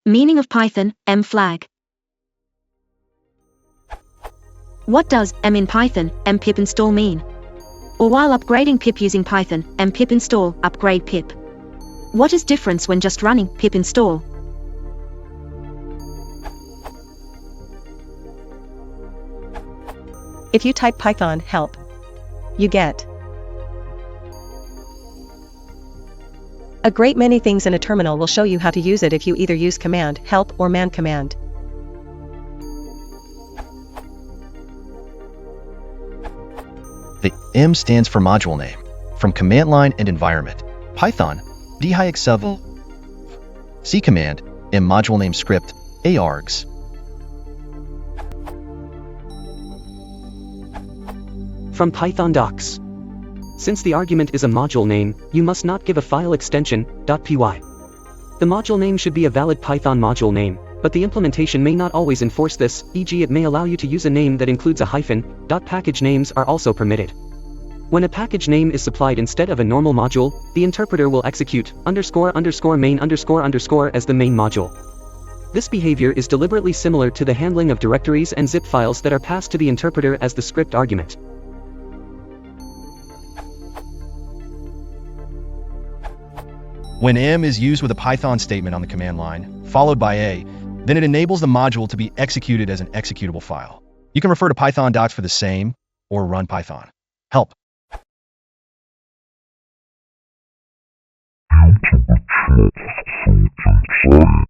Meaning of Python, M flag. What does M in Python, M pip install mean? Or while upgrading pip using Python, M pip install, upgrade pip. What is difference when just running pip install? If you type Python help, you get a great many things in a terminal. Will show you how to use it if you either use command help or man command. The M stands for module name, from command line and environment. Python, dhyxv. C command, M module name script, args. From Python docs. Since the argument is a module name, you must not give a file extension, .py. The module name should be a valid Python module name, but the implementation may not always enforce this, e.g. it may allow you to use a name that includes a hyphen. Package names are also permitted. When a package name is supplied instead of a normal module, the interpreter will execute __main__ as the main module. This behavior is deliberately similar to the handling of directories and zip files that are passed to the interpreter as the script argument. When M is used with a Python statement on the command line, followed by A, then it enables the module to be executed as an executable file. You can refer to Python docs for the same, or run Python help. YouTube channel,